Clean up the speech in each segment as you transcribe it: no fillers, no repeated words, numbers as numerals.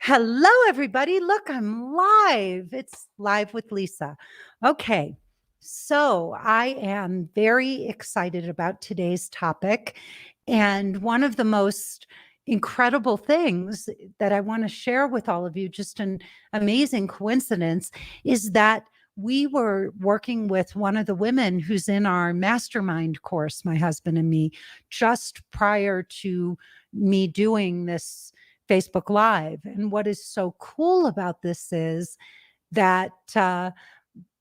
Hello, everybody. Look, I'm live. It's Live with Lisa. Okay, so I am very excited about today's topic. And one of the most incredible things that I want to share with all of you, just an amazing coincidence, is that we were working with one of the women who's in our mastermind course, my husband and me, just prior to me doing this Facebook Live. And what is so cool about this is that the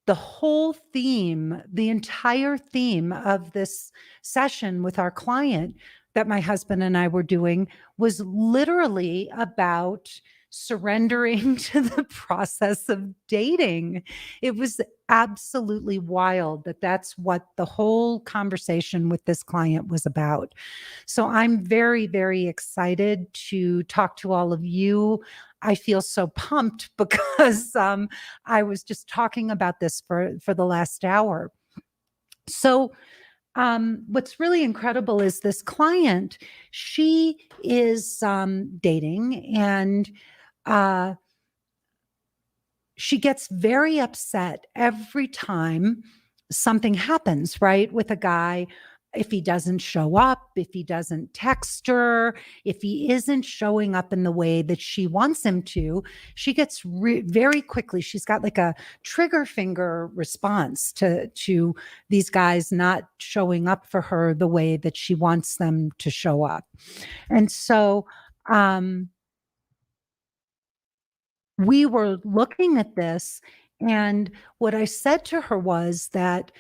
whole theme, the entire theme of this session with our client that my husband and I were doing was literally about surrendering to the process of dating. It was absolutely wild that that's what the whole conversation with this client was about. So I'm very, very excited to talk to all of you. I feel so pumped because I was just talking about this for the last hour. So what's really incredible is this client, she is dating, and she gets very upset every time something happens, right, with a guy. If he doesn't show up, if he doesn't text her, if he isn't showing up in the way that she wants him to, she gets very quickly, she's got like a trigger finger response to these guys not showing up for her the way that she wants them to show up. And so we were looking at this, and what I said to her was that,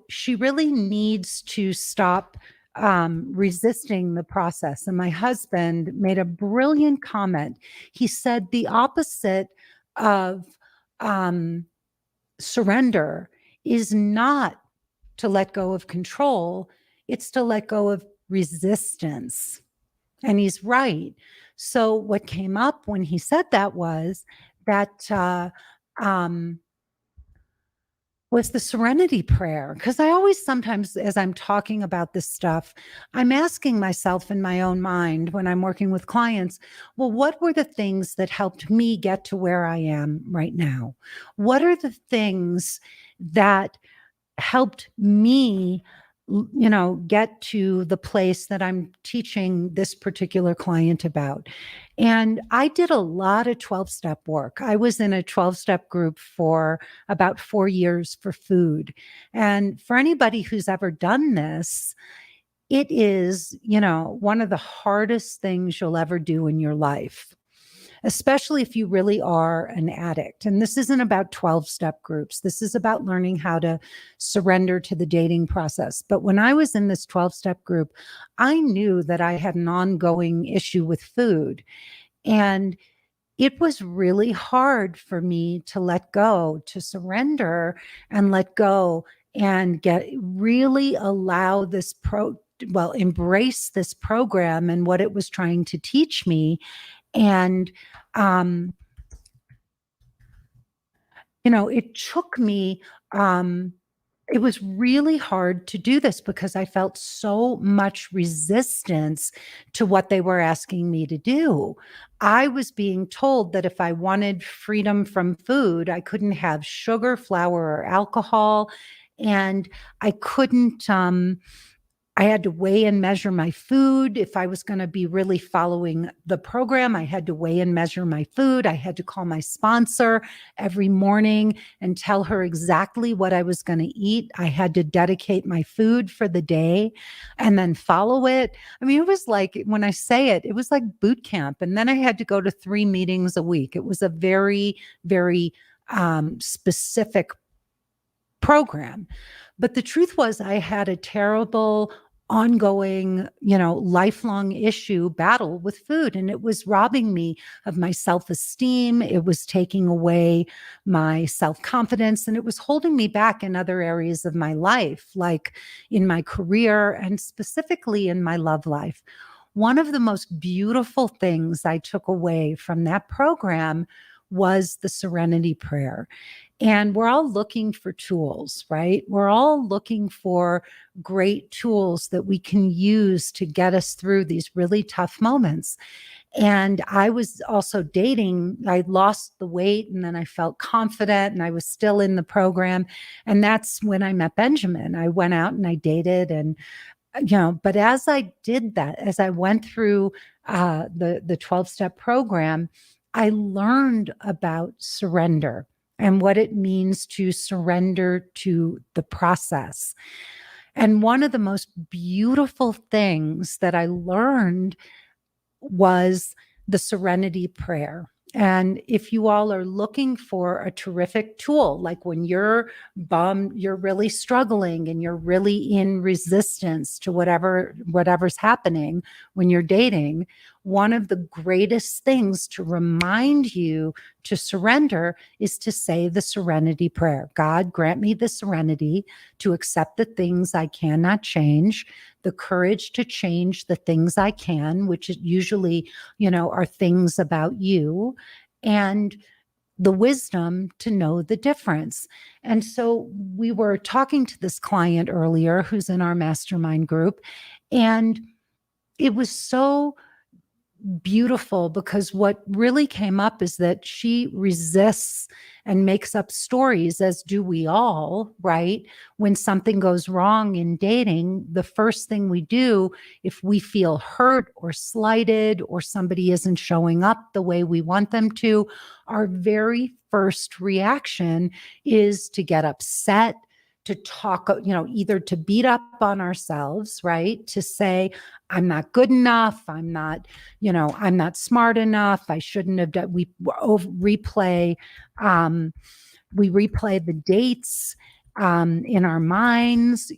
she really needs to stop resisting the process. And my husband made a brilliant comment. He said the opposite of surrender is not to let go of control, it's to let go of resistance. And he's right. So what came up when he said that was that was the Serenity Prayer. Because I always sometimes, as I'm talking about this stuff, I'm asking myself in my own mind when I'm working with clients, well, what were the things that helped me get to where I am right now? What are the things that helped me get to the place that I'm teaching this particular client about? And I did a lot of 12-step work. I was in a 12-step group for about 4 years for food. And for anybody who's ever done this, it is, one of the hardest things you'll ever do in your life, especially if you really are an addict. And this isn't about 12-step groups. This is about learning how to surrender to the dating process. But when I was in this 12-step group, I knew that I had an ongoing issue with food. And it was really hard for me to let go, to surrender and let go and really allow this embrace this program and what it was trying to teach me. And, it took me, it was really hard to do this because I felt so much resistance to what they were asking me to do. I was being told that if I wanted freedom from food, I couldn't have sugar, flour, or alcohol. And I couldn't, I had to weigh and measure my food. If I was going to be really following the program, I had to weigh and measure my food. I had to call my sponsor every morning and tell her exactly what I was going to eat. I had to dedicate my food for the day and then follow it. I mean, it was like, when I say it, it was like boot camp. And then I had to go to 3 meetings a week. It was a very, very specific program. But the truth was, I had a terrible ongoing, lifelong battle with food. And it was robbing me of my self-esteem. It was taking away my self-confidence, and it was holding me back in other areas of my life, like in my career and specifically in my love life. One of the most beautiful things I took away from that program was the Serenity Prayer. And we're all looking for tools, right? We're all looking for great tools that we can use to get us through these really tough moments. And I was also dating. I lost the weight and then I felt confident and I was still in the program. And that's when I met Benjamin. I went out and I dated and but as I did that, as I went through the 12-step program, I learned about surrender and what it means to surrender to the process. And one of the most beautiful things that I learned was the Serenity Prayer. And if you all are looking for a terrific tool, like when you're bummed, you're really struggling and you're really in resistance to whatever's happening when you're dating, one of the greatest things to remind you to surrender is to say the Serenity Prayer. God, grant me the serenity to accept the things I cannot change, the courage to change the things I can, which usually, are things about you, and the wisdom to know the difference. And so we were talking to this client earlier who's in our mastermind group, and it was so beautiful because what really came up is that she resists and makes up stories, as do we all, right? When something goes wrong in dating, the first thing we do, if we feel hurt or slighted or somebody isn't showing up the way we want them to, our very first reaction is to get upset, to talk, either to beat up on ourselves, right? To say, I'm not good enough. I'm not smart enough. I shouldn't have done. Replay the dates in our minds.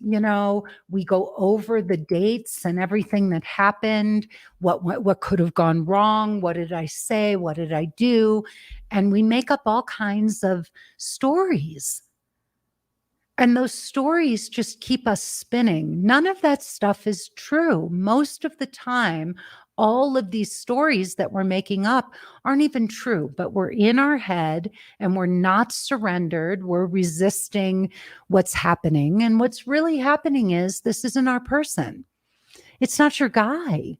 We go over the dates and everything that happened. What could have gone wrong? What did I say? What did I do? And we make up all kinds of stories. And those stories just keep us spinning. None of that stuff is true. Most of the time, all of these stories that we're making up aren't even true, but we're in our head and we're not surrendered. We're resisting what's happening. And what's really happening is this isn't our person. It's not your guy.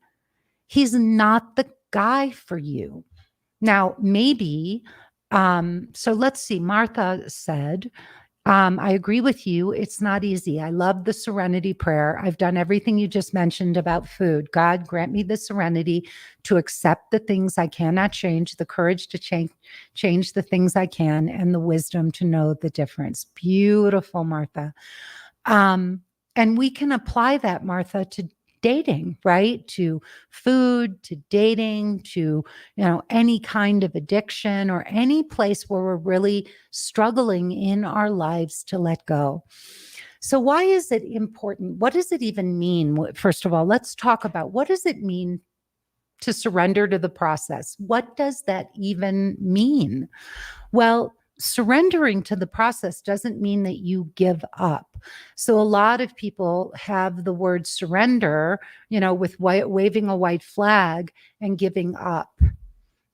He's not the guy for you. Now, maybe, so let's see, Martha said, I agree with you. It's not easy. I love the Serenity Prayer. I've done everything you just mentioned about food. God, grant me the serenity to accept the things I cannot change, the courage to change the things I can, and the wisdom to know the difference. Beautiful, Martha. And we can apply that, Martha, to dating, right? To food, to dating, to, any kind of addiction or any place where we're really struggling in our lives to let go. So why is it important? What does it even mean? First of all, let's talk about what does it mean to surrender to the process? What does that even mean? Well, surrendering to the process doesn't mean that you give up. So a lot of people have the word surrender, with waving a white flag and giving up.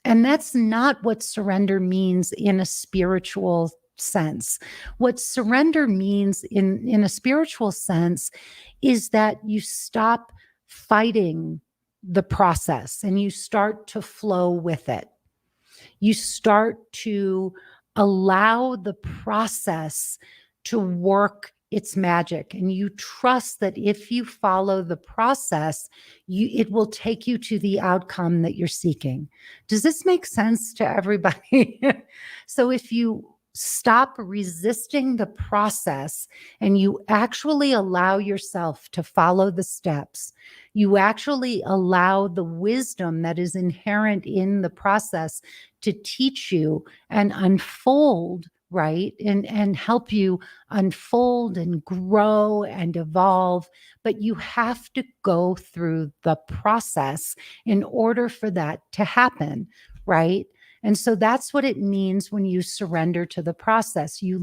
And that's not what surrender means in a spiritual sense. What surrender means in a spiritual sense is that you stop fighting the process and you start to flow with it. You start to allow the process to work its magic. And you trust that if you follow the process, it will take you to the outcome that you're seeking. Does this make sense to everybody? So if you stop resisting the process and you actually allow yourself to follow the steps, you actually allow the wisdom that is inherent in the process to teach you and unfold, right? And help you unfold and grow and evolve. But you have to go through the process in order for that to happen, right? And so that's what it means when you surrender to the process. You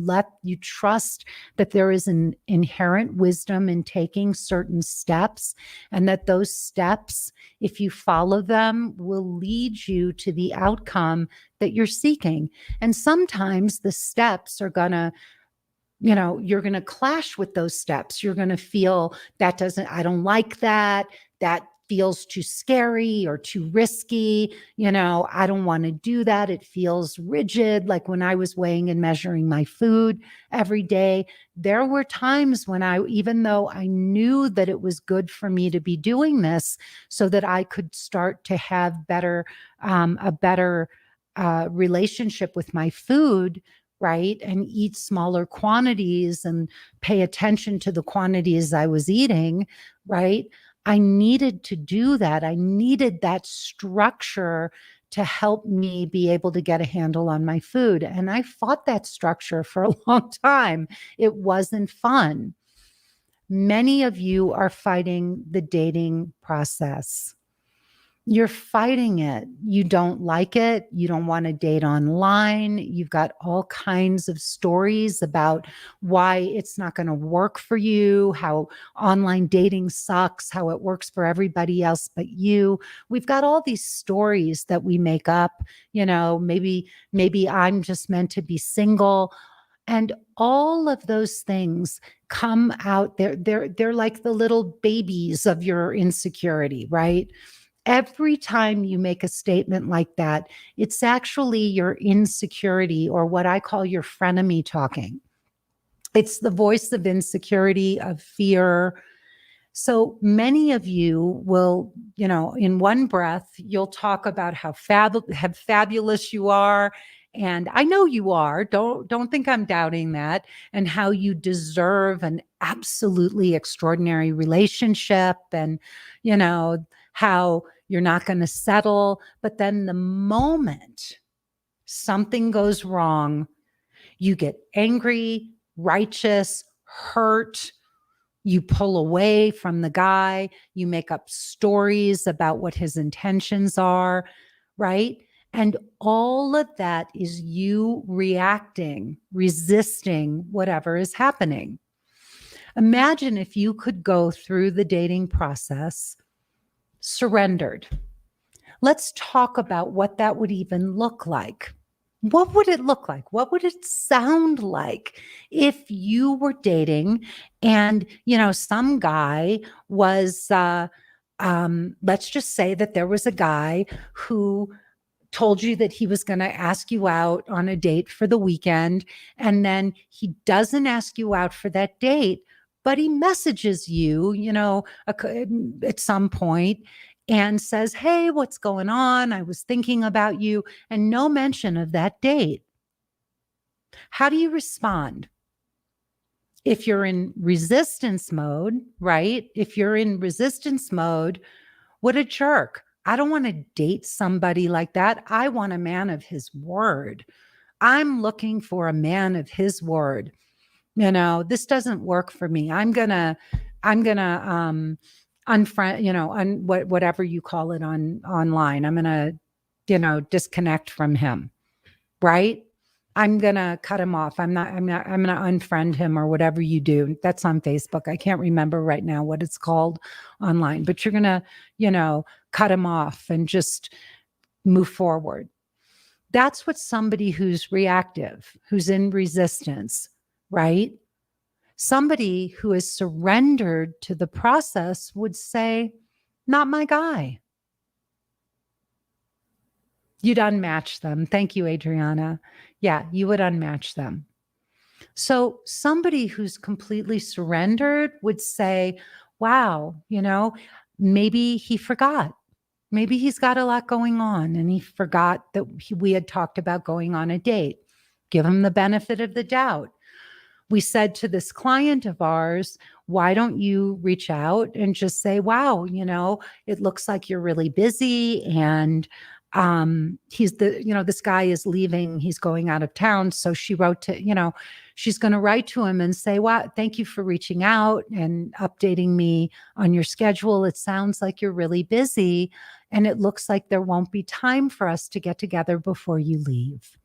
trust that there is an inherent wisdom in taking certain steps, and that those steps, if you follow them, will lead you to the outcome that you're seeking. And sometimes the steps are going to, you're going to clash with those steps. You're going to feel I don't like that. That feels too scary or too risky. I don't want to do that. It feels rigid. Like when I was weighing and measuring my food every day, there were times when even though I knew that it was good for me to be doing this so that I could start to have a better relationship with my food, right? And eat smaller quantities and pay attention to the quantities I was eating, right? I needed to do that. I needed that structure to help me be able to get a handle on my food. And I fought that structure for a long time. It wasn't fun. Many of you are fighting the dating process. You're fighting it. You don't like it. You don't want to date online. You've got all kinds of stories about why it's not going to work for you, how online dating sucks, how it works for everybody else but you. We've got all these stories that we make up. Maybe I'm just meant to be single. And all of those things come out. They're like the little babies of your insecurity, right? Every time you make a statement like that, it's actually your insecurity, or what I call your frenemy talking. It's the voice of insecurity, of fear. So many of you will, in one breath, you'll talk about how fabulous you are. And I know you are. Don't think I'm doubting that. And how you deserve an absolutely extraordinary relationship, and, how you're not going to settle. But then the moment something goes wrong, you get angry, righteous, hurt. You pull away from the guy. You make up stories about what his intentions are, right? And all of that is you reacting, resisting whatever is happening. Imagine if you could go through the dating process surrendered. Let's talk about what that would even look like. What would it look like? What would it sound like if you were dating and, some guy was, let's just say that there was a guy who told you that he was going to ask you out on a date for the weekend, and then he doesn't ask you out for that date, but he messages you, at some point and says, "Hey, what's going on? I was thinking about you," and no mention of that date. How do you respond? If you're in resistance mode, right? If you're in resistance mode, what a jerk. I don't want to date somebody like that. I want a man of his word. I'm looking for a man of his word. This doesn't work for me. I'm gonna unfriend, whatever you call it online. I'm gonna, disconnect from him, right? I'm gonna cut him off. I'm gonna unfriend him, or whatever you do. That's on Facebook. I can't remember right now what it's called online, but you're gonna, cut him off and just move forward. That's what somebody who's reactive, who's in resistance, right? Somebody who is surrendered to the process would say, "Not my guy." You'd unmatch them. Thank you, Adriana. Yeah, you would unmatch them. So somebody who's completely surrendered would say, "Wow, maybe he forgot. Maybe he's got a lot going on and he forgot that we had talked about going on a date." Give him the benefit of the doubt. We said to this client of ours, "Why don't you reach out and just say, wow, it looks like you're really busy, and this guy is leaving, he's going out of town." So she wrote to, she's going to write to him and say, "Wow, thank you for reaching out and updating me on your schedule. It sounds like you're really busy. And it looks like there won't be time for us to get together before you leave,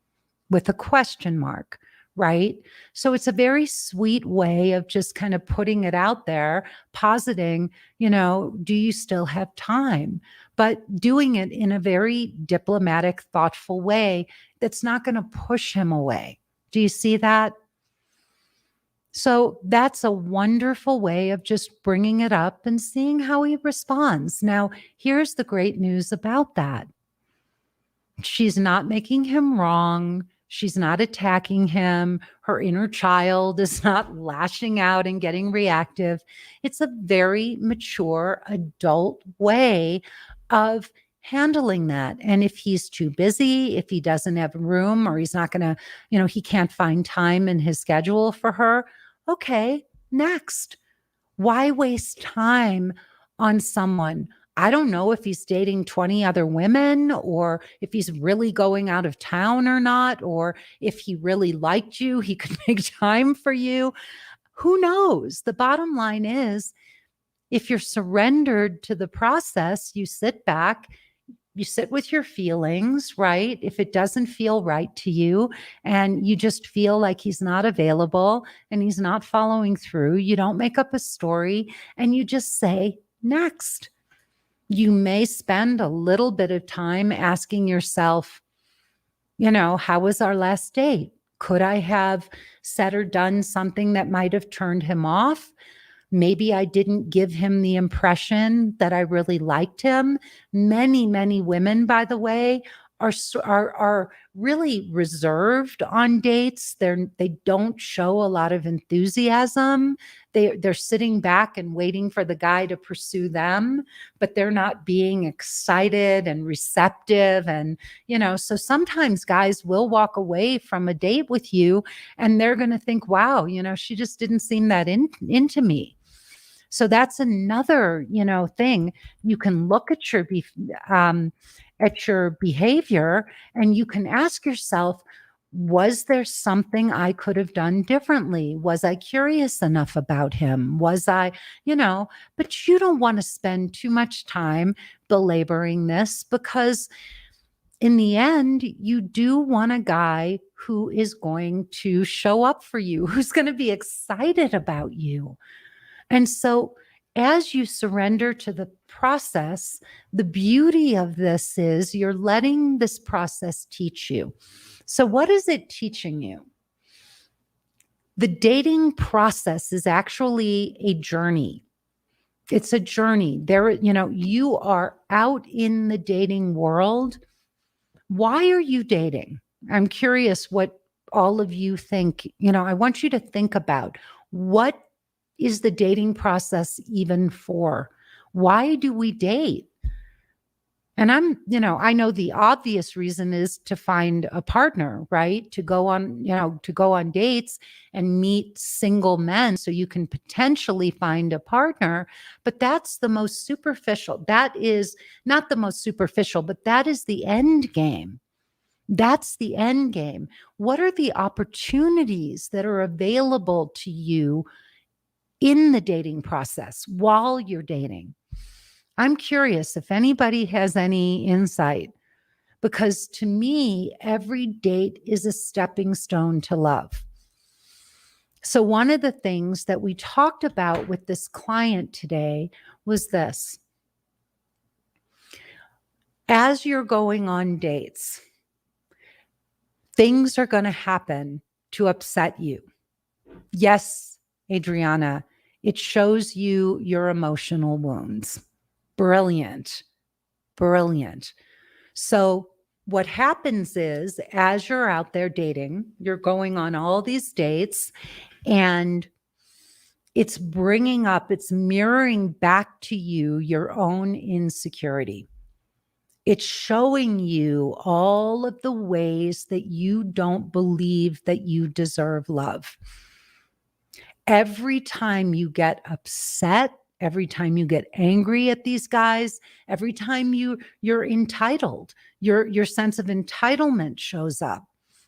with a question mark, right? So it's a very sweet way of just kind of putting it out there, positing, do you still have time? But doing it in a very diplomatic, thoughtful way that's not going to push him away. Do you see that? So that's a wonderful way of just bringing it up and seeing how he responds. Now, here's the great news about that. She's not making him wrong. She's not attacking him. Her inner child is not lashing out and getting reactive. It's a very mature adult way of handling that. And if he's too busy, if he doesn't have room, or he's not going to, he can't find time in his schedule for her, okay, next. Why waste time on someone? I don't know if he's dating 20 other women, or if he's really going out of town or not, or if he really liked you, he could make time for you. Who knows? The bottom line is, if you're surrendered to the process, you sit back, you sit with your feelings, right? If it doesn't feel right to you and you just feel like he's not available and he's not following through, you don't make up a story and you just say, next. You may spend a little bit of time asking yourself, how was our last date? Could I have said or done something that might have turned him off? Maybe I didn't give him the impression that I really liked him. Many, many women, by the way, are really reserved on dates. They don't show a lot of enthusiasm. They're sitting back and waiting for the guy to pursue them, but they're not being excited and receptive. And, so sometimes guys will walk away from a date with you and they're going to think, wow, she just didn't seem that into me. So that's another, thing. You can look at your behavior and you can ask yourself, was there something I could have done differently? Was I curious enough about him? Was I, but you don't want to spend too much time belaboring this, because in the end, you do want a guy who is going to show up for you, who's going to be excited about you. And so as you surrender to the process, the beauty of this is you're letting this process teach you. So what is it teaching you? The dating process is actually a journey. It's a journey. You are out in the dating world. Why are you dating? I'm curious what all of you think. I want you to think about, what is the dating process even for? Why do we date? And I know the obvious reason is to find a partner, right? To go on dates and meet single men so you can potentially find a partner. But that's the most superficial. That is not the most superficial, but that is the end game. That's the end game. What are the opportunities that are available to you in the dating process while you're dating? I'm curious if anybody has any insight, because to me, every date is a stepping stone to love. So one of the things that we talked about with this client today was this. As you're going on dates, things are going to happen to upset you. Yes, Adriana, it shows you your emotional wounds. Brilliant. So what happens is, as you're out there dating, you're going on all these dates, and it's mirroring back to you your own insecurity. It's showing you all of the ways that you don't believe that you deserve love. Every time you get upset, every time you get angry at these guys, every time you're entitled, your sense of entitlement shows up.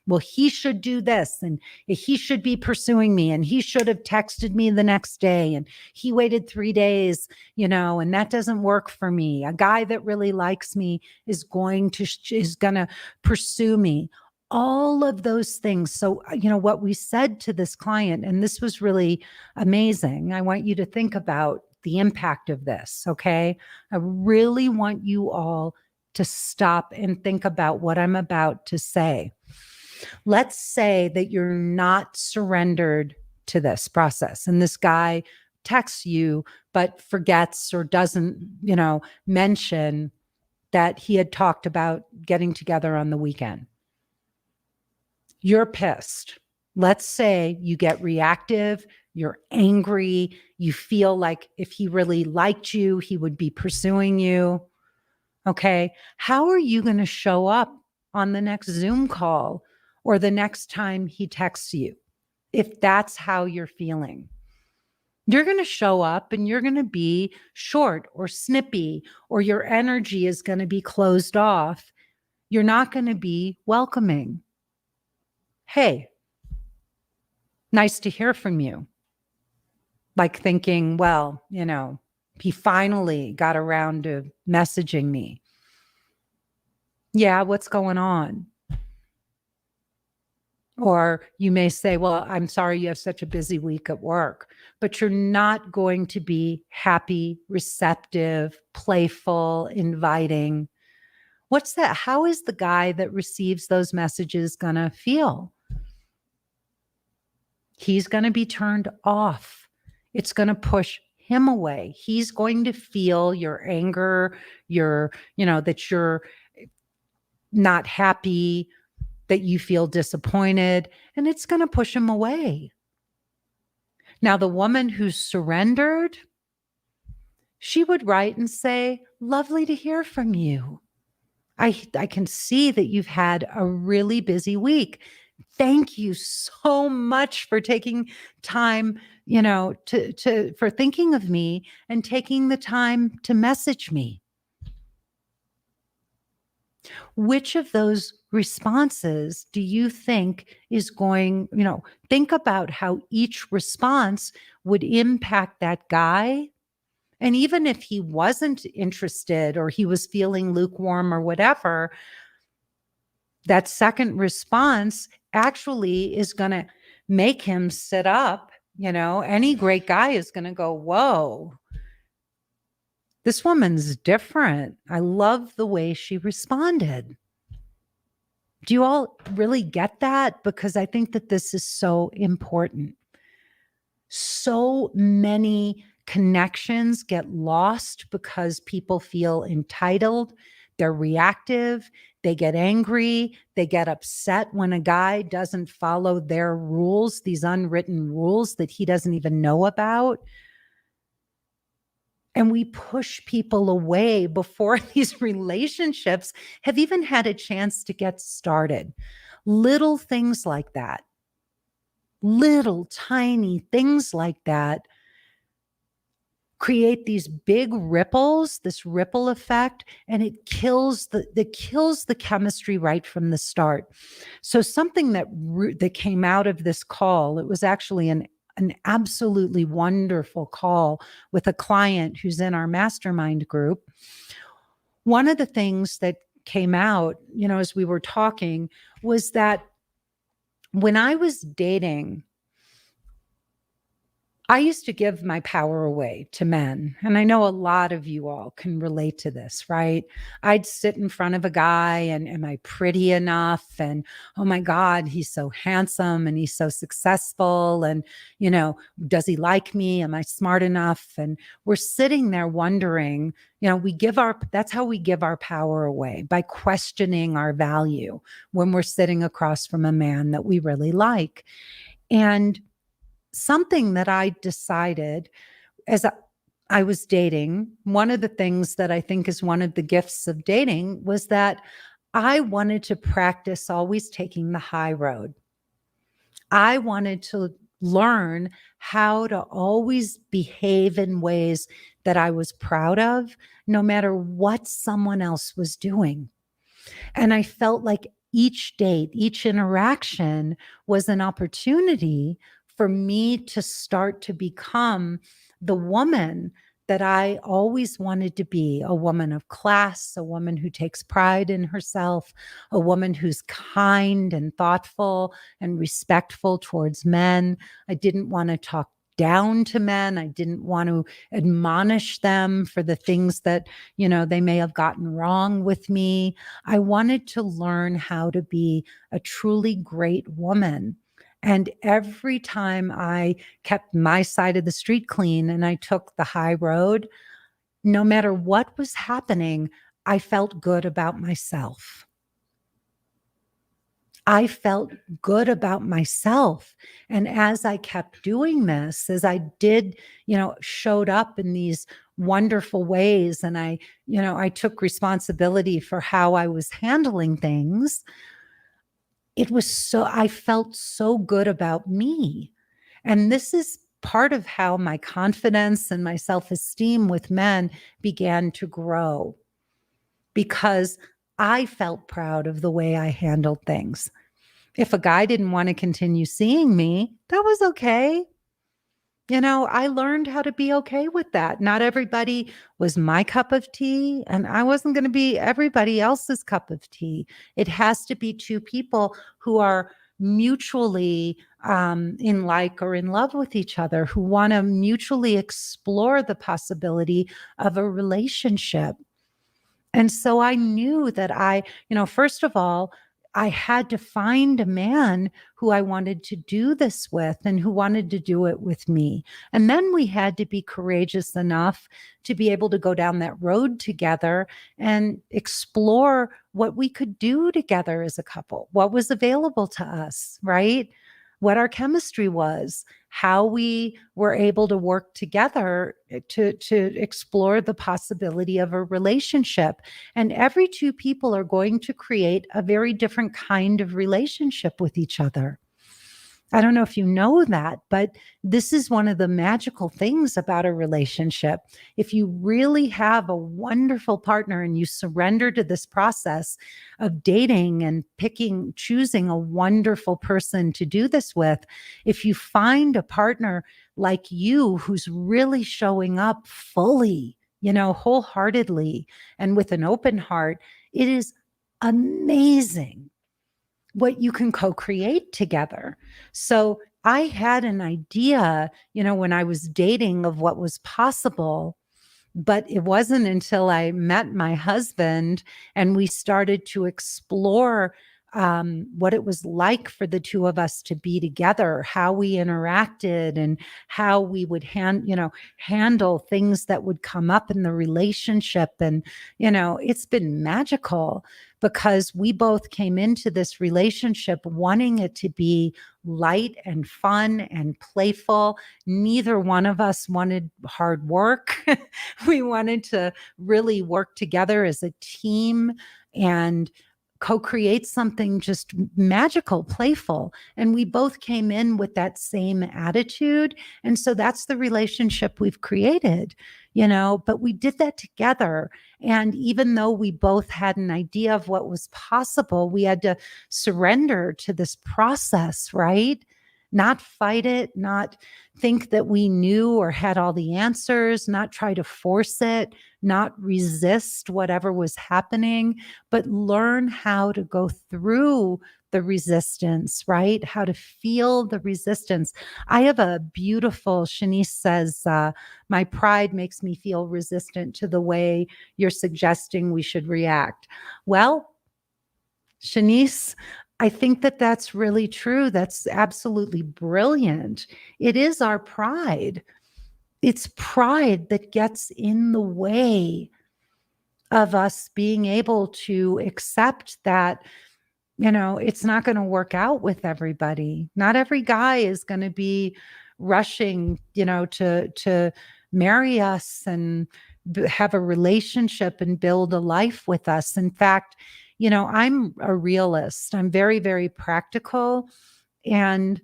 well, he should do this and he should be pursuing me and he should have texted me the next day and he waited 3 days, and that doesn't work for me. A guy that really likes me is going to pursue me. All of those things. So, what we said to this client, and this was really amazing. I want you to think about the impact of this. Okay. I really want you all to stop and think about what I'm about to say. Let's say that you're not surrendered to this process and this guy texts you, but forgets or doesn't, mention that he had talked about getting together on the weekend. You're pissed. Let's say you get reactive, you're angry, you feel like if he really liked you, he would be pursuing you. Okay. How are you going to show up on the next Zoom call or the next time he texts you if that's how you're feeling? You're going to show up and you're going to be short or snippy, or your energy is going to be closed off. You're not going to be welcoming. Hey, nice to hear from you. Like thinking, well, he finally got around to messaging me. Yeah, what's going on? Or you may say, well, I'm sorry you have such a busy week at work, but you're not going to be happy, receptive, playful, inviting. What's that? How is the guy that receives those messages going to feel? He's going to be turned off. It's going to push him away. He's going to feel your anger, that you're not happy, that you feel disappointed, and it's going to push him away. Now, the woman who surrendered, she would write and say, lovely to hear from you. I can see that you've had a really busy week. Thank you so much for taking time, for thinking of me and taking the time to message me. Which of those responses do you think is going, think about how each response would impact that guy. And even if he wasn't interested or he was feeling lukewarm or whatever, that second response actually is going to make him sit up. Any great guy is going to go, whoa, this woman's different. I love the way she responded. Do you all really get that? Because I think that this is so important. So many connections get lost because people feel entitled. They're reactive. They get angry. They get upset when a guy doesn't follow their rules, these unwritten rules that he doesn't even know about. And we push people away before these relationships have even had a chance to get started. Little things like that, little tiny things like that create these big ripples, this ripple effect, and it kills the chemistry right from the start. So something that came out of this call, it was actually an absolutely wonderful call with a client who's in our mastermind group. One of the things that came out, as we were talking, was that when I was dating, I used to give my power away to men. And I know a lot of you all can relate to this, right? I'd sit in front of a guy and am I pretty enough? And oh my God, he's so handsome and he's so successful. And, does he like me? Am I smart enough? And we're sitting there wondering, that's how we give our power away, by questioning our value when we're sitting across from a man that we really like. And something that I decided as I was dating, one of the things that I think is one of the gifts of dating was that I wanted to practice always taking the high road. I wanted to learn how to always behave in ways that I was proud of, no matter what someone else was doing. And I felt like each date, each interaction was an opportunity for me to start to become the woman that I always wanted to be, a woman of class, a woman who takes pride in herself, a woman who's kind and thoughtful and respectful towards men. I didn't want to talk down to men. I didn't want to admonish them for the things that, they may have gotten wrong with me. I wanted to learn how to be a truly great woman. And every time I kept my side of the street clean and I took the high road, no matter what was happening, I felt good about myself. I felt good about myself. And as I kept doing this, as I did, showed up in these wonderful ways, and I took responsibility for how I was handling things, I felt so good about me. And this is part of how my confidence and my self-esteem with men began to grow, because I felt proud of the way I handled things. If a guy didn't want to continue seeing me, that was okay. I learned how to be okay with that. Not everybody was my cup of tea, and I wasn't going to be everybody else's cup of tea. It has to be two people who are mutually in like or in love with each other, who want to mutually explore the possibility of a relationship. And so I knew that first of all, I had to find a man who I wanted to do this with and who wanted to do it with me. And then we had to be courageous enough to be able to go down that road together and explore what we could do together as a couple, what was available to us, right? What our chemistry was, how we were able to work together to explore the possibility of a relationship. And every two people are going to create a very different kind of relationship with each other. I don't know if you know that, but this is one of the magical things about a relationship. If you really have a wonderful partner and you surrender to this process of dating and choosing a wonderful person to do this with, if you find a partner like you who's really showing up fully, wholeheartedly and with an open heart, it is amazing what you can co-create together. So I had an idea, when I was dating, of what was possible, but it wasn't until I met my husband and we started to explore what it was like for the two of us to be together, how we interacted, and how we would handle things that would come up in the relationship. And, it's been magical, because we both came into this relationship wanting it to be light and fun and playful. Neither one of us wanted hard work. We wanted to really work together as a team and co-create something just magical, playful. And we both came in with that same attitude. And so that's the relationship we've created, but we did that together. And even though we both had an idea of what was possible, we had to surrender to this process, right? Not fight it, not think that we knew or had all the answers, not try to force it, not resist whatever was happening, but learn how to go through the resistance, right? How to feel the resistance. I have a beautiful, Shanice says, my pride makes me feel resistant to the way you're suggesting we should react. Well, Shanice, I think that that's really true. That's absolutely brilliant. It is our pride. It's pride that gets in the way of us being able to accept that, it's not going to work out with everybody. Not every guy is going to be rushing, to marry us and have a relationship and build a life with us. In fact, I'm a realist. I'm very, very practical. And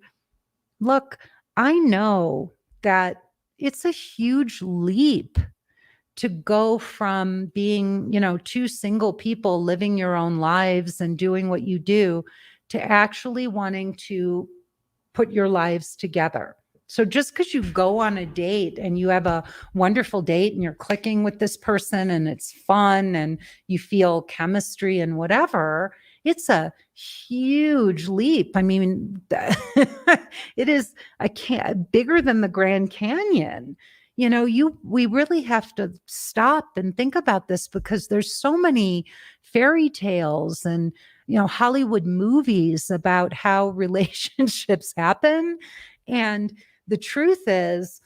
look, I know that it's a huge leap to go from being, two single people living your own lives and doing what you do to actually wanting to put your lives together. So just because you go on a date and you have a wonderful date and you're clicking with this person and it's fun and you feel chemistry and whatever, it's a huge leap. I mean, it is bigger than the Grand Canyon. We really have to stop and think about this because there's so many fairy tales and Hollywood movies about how relationships happen. And the truth is,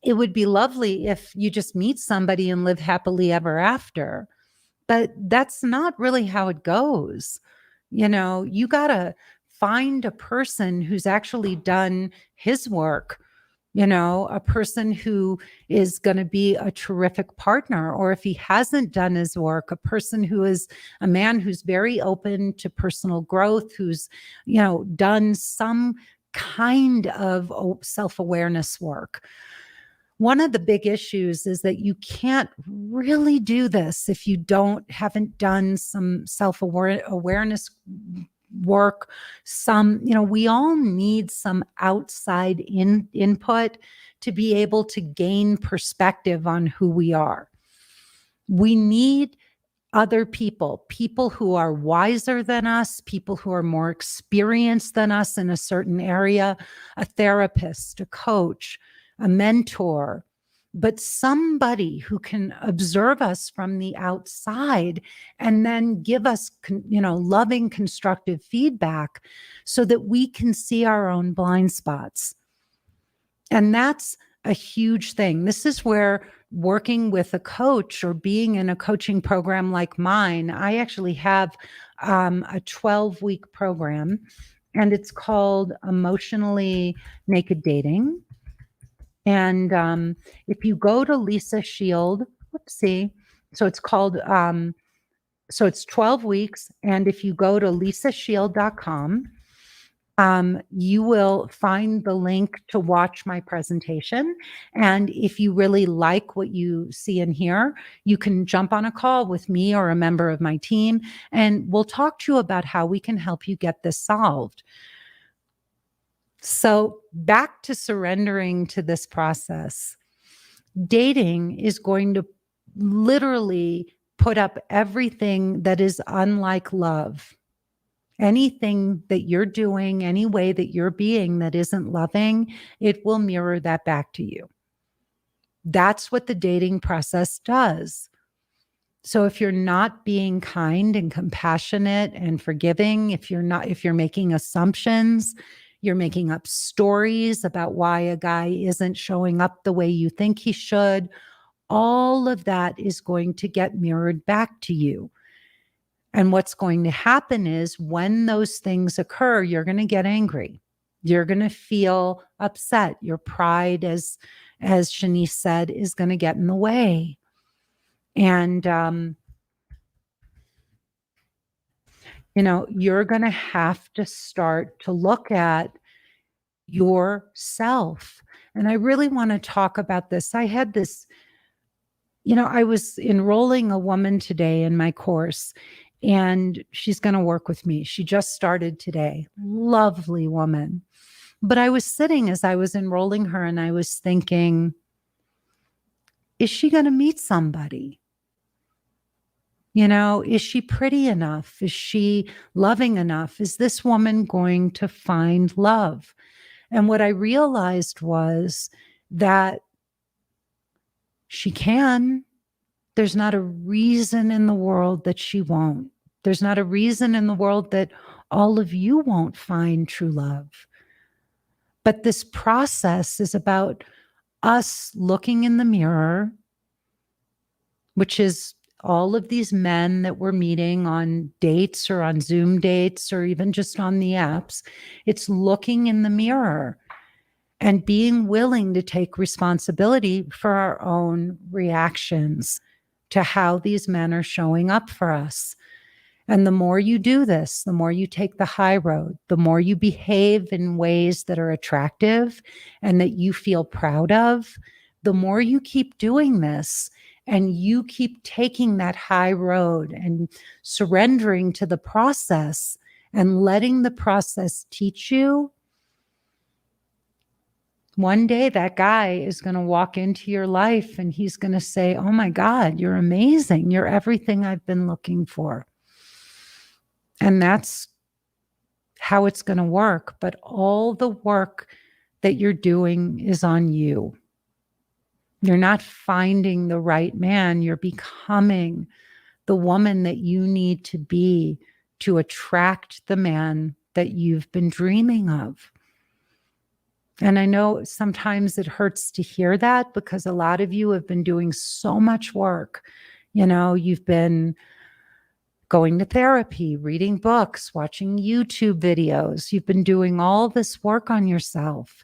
it would be lovely if you just meet somebody and live happily ever after. But that's not really how it goes. You got to find a person who's actually done his work, a person who is going to be a terrific partner. Or if he hasn't done his work, a person who is a man who's very open to personal growth, who's, done some kind of self-awareness work. One of the big issues is that you can't really do this if you haven't done some self-awareness work. We all need some outside input to be able to gain perspective on who we are. We need other people who are wiser than us, people who are more experienced than us in a certain area, a therapist, a coach, a mentor, but somebody who can observe us from the outside and then give us, loving, constructive feedback so that we can see our own blind spots. And that's a huge thing. This is where working with a coach or being in a coaching program like mine, I actually have a 12-week program, and it's called Emotionally Naked Dating. And if you go to Lisa Shield, so it's called, so it's 12 weeks. And if you go to lisashield.com, you will find the link to watch my presentation. And if you really like what you see and hear, you can jump on a call with me or a member of my team, and we'll talk to you about how we can help you get this solved. So back to surrendering to this process. Dating is going to literally put up everything that is unlike love. Anything that you're doing, any way that you're being that isn't loving, it will mirror that back to you. That's what the dating process does. So if you're not being kind and compassionate and forgiving, if you're making assumptions, you're making up stories about why a guy isn't showing up the way you think he should, all of that is going to get mirrored back to you. And what's going to happen is when those things occur, you're going to get angry. You're going to feel upset. Your pride, as Shanice said, is going to get in the way. And, you're going to have to start to look at yourself. And I really want to talk about this. I had this, I was enrolling a woman today in my course, and she's going to work with me. She just started today. Lovely woman. But I was sitting as I was enrolling her, and I was thinking, is she going to meet somebody? Is she pretty enough? Is she loving enough? Is this woman going to find love? And what I realized was that she can. There's not a reason in the world that she won't. There's not a reason in the world that all of you won't find true love. But this process is about us looking in the mirror, which is all of these men that we're meeting on dates or on Zoom dates or even just on the apps. It's looking in the mirror and being willing to take responsibility for our own reactions to how these men are showing up for us. And the more you do this, the more you take the high road, the more you behave in ways that are attractive and that you feel proud of, the more you keep doing this and you keep taking that high road and surrendering to the process and letting the process teach you, one day that guy is going to walk into your life and he's going to say, oh my God, you're amazing. You're everything I've been looking for. And that's how it's going to work. But all the work that you're doing is on you. You're not finding the right man. You're becoming the woman that you need to be to attract the man that you've been dreaming of. And I know sometimes it hurts to hear that because a lot of you have been doing so much work. You've been going to therapy, reading books, watching YouTube videos. You've been doing all this work on yourself,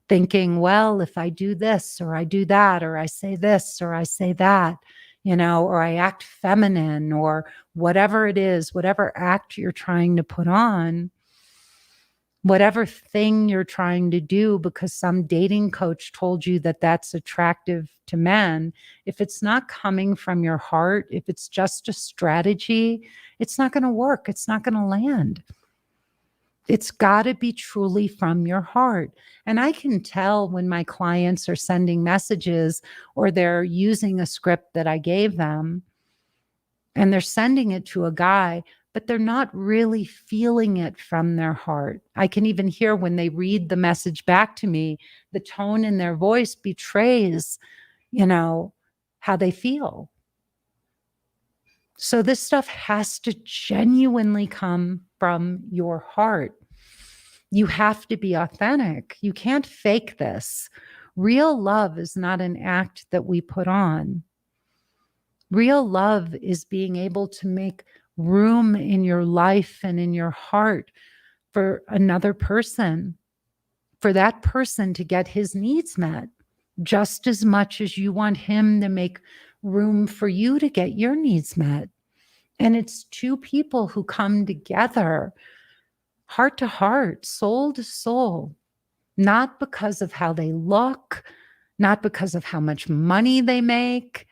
thinking, well, if I do this or I do that, or I say this or I say that, or I act feminine or whatever it is, whatever act you're trying to put on, whatever thing you're trying to do because some dating coach told you that that's attractive to men, if it's not coming from your heart, if it's just a strategy, it's not going to work. It's not going to land. It's got to be truly from your heart. And I can tell when my clients are sending messages or they're using a script that I gave them and they're sending it to a guy, but they're not really feeling it from their heart. I can even hear when they read the message back to me, the tone in their voice betrays, how they feel. So this stuff has to genuinely come from your heart. You have to be authentic. You can't fake this. Real love is not an act that we put on. Real love is being able to make room in your life and in your heart for another person, for that person to get his needs met, just as much as you want him to make room for you to get your needs met. And it's two people who come together, heart to heart, soul to soul, not because of how they look, not because of how much money they make,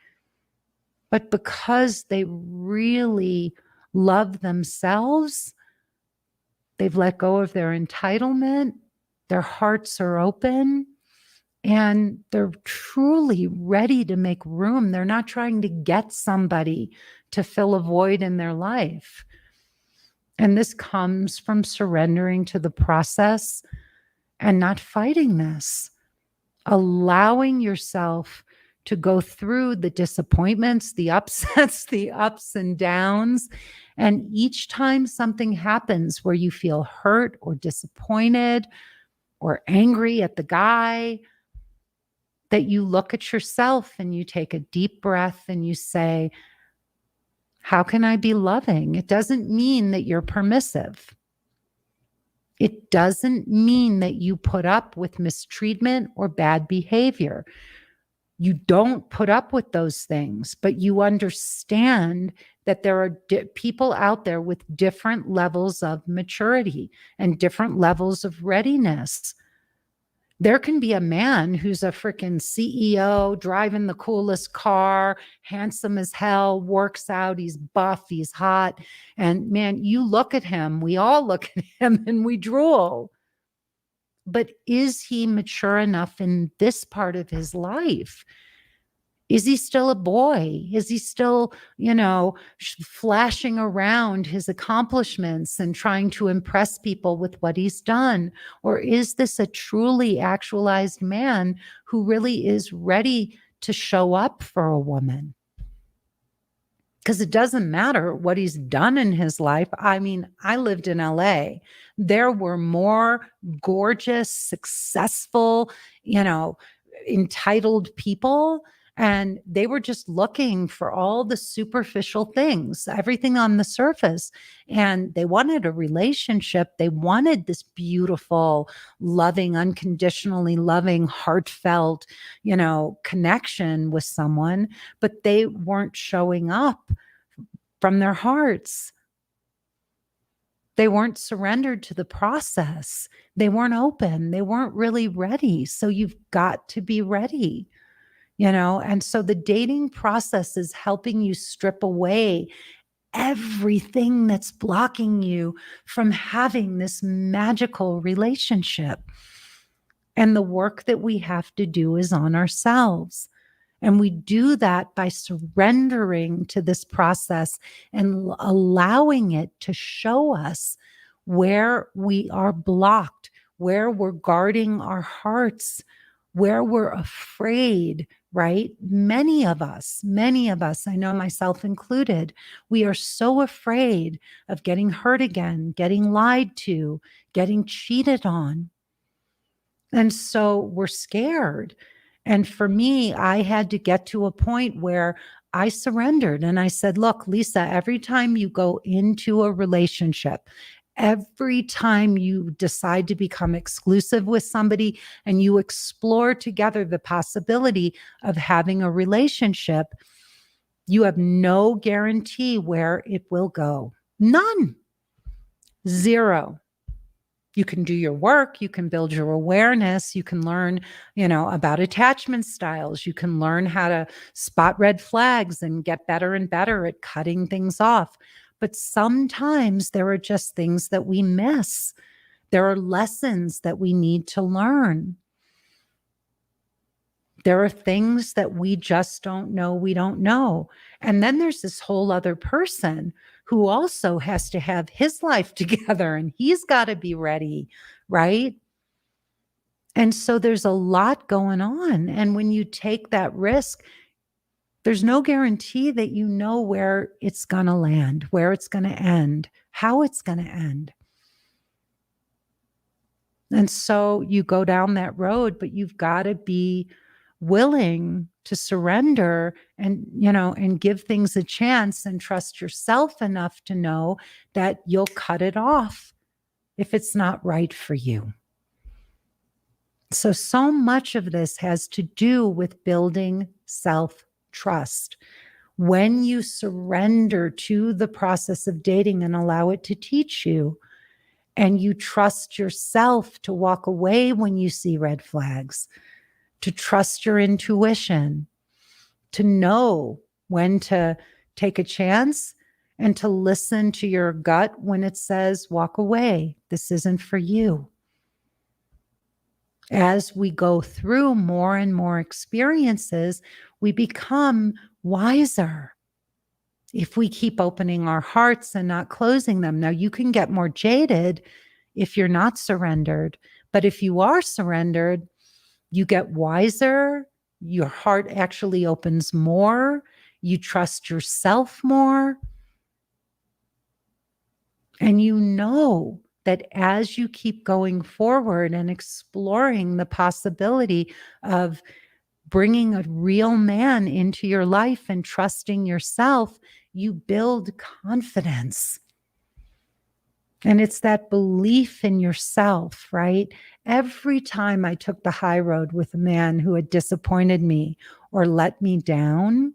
but because they really love themselves. They've let go of their entitlement. Their hearts are open and they're truly ready to make room. They're not trying to get somebody to fill a void in their life. And this comes from surrendering to the process and not fighting this, allowing yourself to go through the disappointments, the upsets, the ups and downs. And each time something happens where you feel hurt or disappointed or angry at the guy, that you look at yourself and you take a deep breath and you say, how can I be loving? It doesn't mean that you're permissive. It doesn't mean that you put up with mistreatment or bad behavior. You don't put up with those things, but you understand that there are people out there with different levels of maturity and different levels of readiness. There can be a man who's a freaking CEO, driving the coolest car, handsome as hell, works out, he's buff, he's hot. And man, you look at him, we all look at him and we drool. But is he mature enough in this part of his life? Is he still a boy? Is he still, flashing around his accomplishments and trying to impress people with what he's done? Or is this a truly actualized man who really is ready to show up for a woman? Because it doesn't matter what he's done in his life. I mean, I lived in LA. There were more gorgeous, successful, entitled people. And they were just looking for all the superficial things, everything on the surface. And they wanted a relationship. They wanted this beautiful, loving, unconditionally loving, heartfelt, connection with someone, but they weren't showing up from their hearts. They weren't surrendered to the process. They weren't open. They weren't really ready. So you've got to be ready. And so the dating process is helping you strip away everything that's blocking you from having this magical relationship. And the work that we have to do is on ourselves. And we do that by surrendering to this process and allowing it to show us where we are blocked, where we're guarding our hearts, where we're afraid, right? Many of us, I know myself included, we are so afraid of getting hurt again, getting lied to, getting cheated on. And so we're scared. And for me, I had to get to a point where I surrendered and I said, look, Lisa, every time you go into a relationship, every time you decide to become exclusive with somebody and you explore together the possibility of having a relationship, you have no guarantee where it will go. None. Zero. You can do your work, you can build your awareness, you can learn, about attachment styles, you can learn how to spot red flags and get better and better at cutting things off. But sometimes there are just things that we miss. There are lessons that we need to learn. There are things that we just don't know we don't know. And then there's this whole other person who also has to have his life together and he's got to be ready, right? And so there's a lot going on. And when you take that risk, there's no guarantee that you know where it's going to land, where it's going to end, how it's going to end. And so you go down that road, but you've got to be willing to surrender and give things a chance and trust yourself enough to know that you'll cut it off if it's not right for you. So much of this has to do with building self-trust. When you surrender to the process of dating and allow it to teach you, and you trust yourself to walk away when you see red flags, to trust your intuition, to know when to take a chance and to listen to your gut when it says, walk away. This isn't for you. As we go through more and more experiences, we become wiser. If we keep opening our hearts and not closing them. Now, you can get more jaded if you're not surrendered, but if you are surrendered, you get wiser, your heart actually opens more, you trust yourself more, and you know that as you keep going forward and exploring the possibility of bringing a real man into your life and trusting yourself, you build confidence. And it's that belief in yourself, right? Every time I took the high road with a man who had disappointed me or let me down,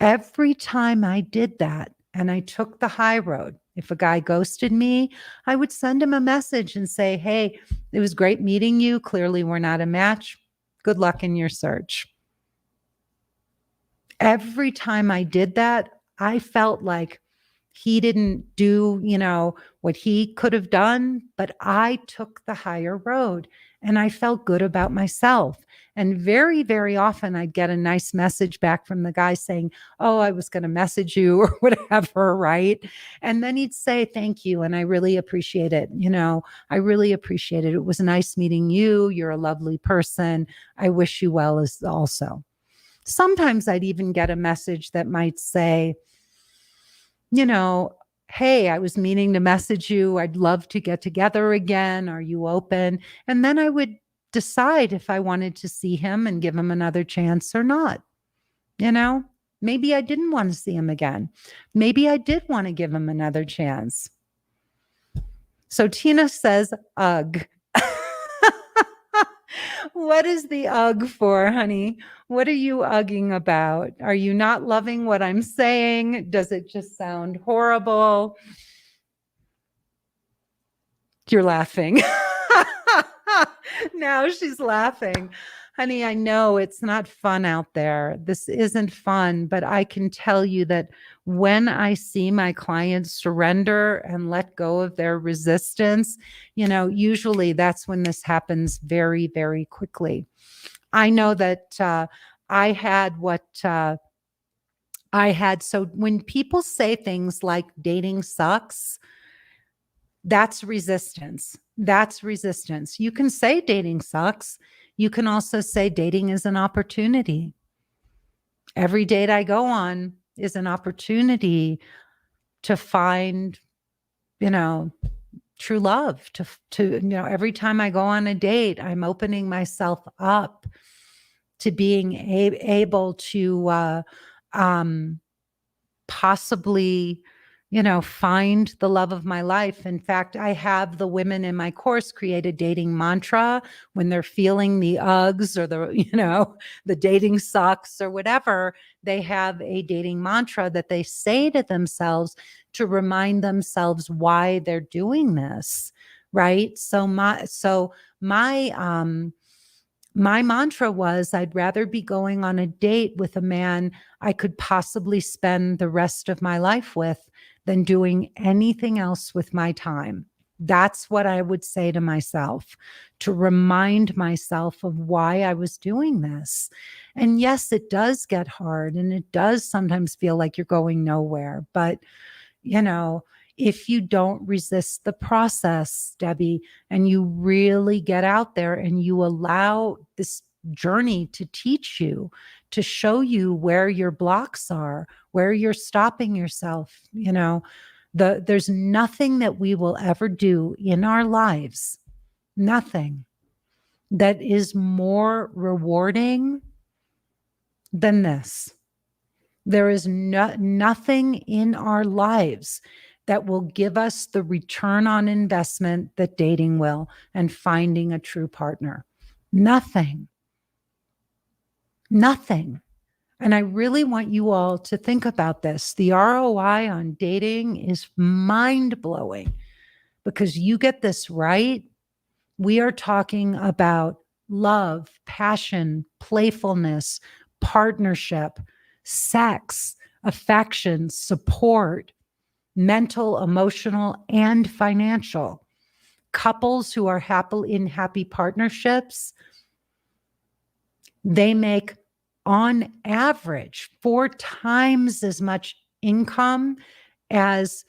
every time I did that and I took the high road, if a guy ghosted me, I would send him a message and say, hey, it was great meeting you. Clearly, we're not a match. Good luck in your search. Every time I did that, I felt like he didn't do, what he could have done, but I took the higher road and I felt good about myself. And very, very often I'd get a nice message back from the guy saying, oh, I was going to message you or whatever, right? And then he'd say, thank you. And I really appreciate it. I really appreciate it. It was nice meeting you. You're a lovely person. I wish you well as also. Sometimes I'd even get a message that might say, hey, I was meaning to message you. I'd love to get together again. Are you open? And then I would decide if I wanted to see him and give him another chance or not. Maybe I didn't want to see him again. Maybe I did want to give him another chance. So Tina says, ugh. What is the ugh for, honey? What are you ugging about? Are you not loving what I'm saying? Does it just sound horrible? You're laughing. Now she's laughing. Honey, I know it's not fun out there. This isn't fun, but I can tell you that when I see my clients surrender and let go of their resistance, usually that's when this happens very, very quickly. I know that I had what I had. So when people say things like dating sucks, that's resistance. That's resistance. You can say dating sucks. You can also say dating is an opportunity. Every date I go on is an opportunity to find, you know, true love. Every time I go on a date, I'm opening myself up to being able to possibly, find the love of my life. In fact, I have the women in my course create a dating mantra when they're feeling the uggs or the dating sucks or whatever. They have a dating mantra that they say to themselves to remind themselves why they're doing this. Right. My mantra was I'd rather be going on a date with a man I could possibly spend the rest of my life with than doing anything else with my time. That's what I would say to myself to remind myself of why I was doing this. And yes, it does get hard and it does sometimes feel like you're going nowhere, but you know, if you don't resist the process, Debbie, and you really get out there and you allow this journey to teach you, to show you where your blocks are, where you're stopping yourself, there's nothing that we will ever do in our lives, nothing that is more rewarding than this. There is nothing in our lives that will give us the return on investment that dating will and finding a true partner. Nothing. Nothing. And I really want you all to think about this. The ROI on dating is mind-blowing because you get this right. We are talking about love, passion, playfulness, partnership, sex, affection, support, mental, emotional, and financial. Couples who are happy partnerships, they make on average 4 times as much income as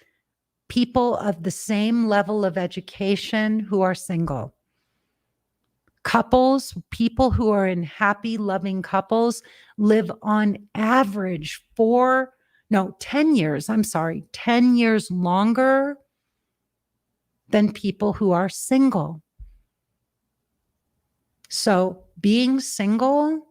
people of the same level of education who are single. People who are in happy, loving couples live on average 10 years longer than people who are single. So being single,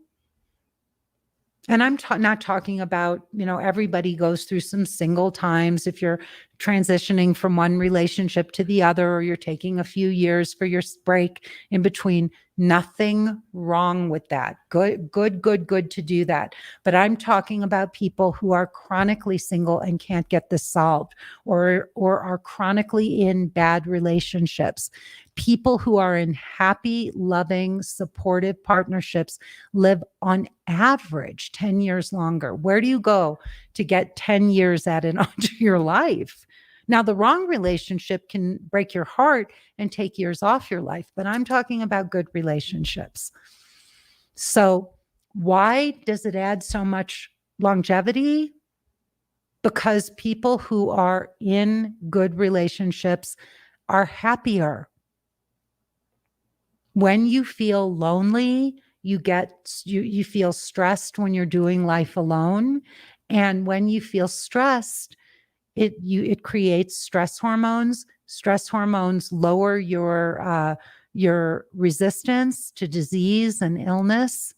and I'm not talking about, everybody goes through some single times. If you're transitioning from one relationship to the other, or you're taking a few years for your break in between, nothing wrong with that. Good to do that. But I'm talking about people who are chronically single and can't get this solved, or are chronically in bad relationships. People who are in happy, loving, supportive partnerships live on average 10 years longer. Where do you go to get 10 years added onto your life? Now, the wrong relationship can break your heart and take years off your life, but I'm talking about good relationships. So why does it add so much longevity? Because people who are in good relationships are happier. When you feel lonely, you feel stressed when you're doing life alone. And when you feel stressed, it creates stress hormones. Stress hormones lower your resistance to disease and illness.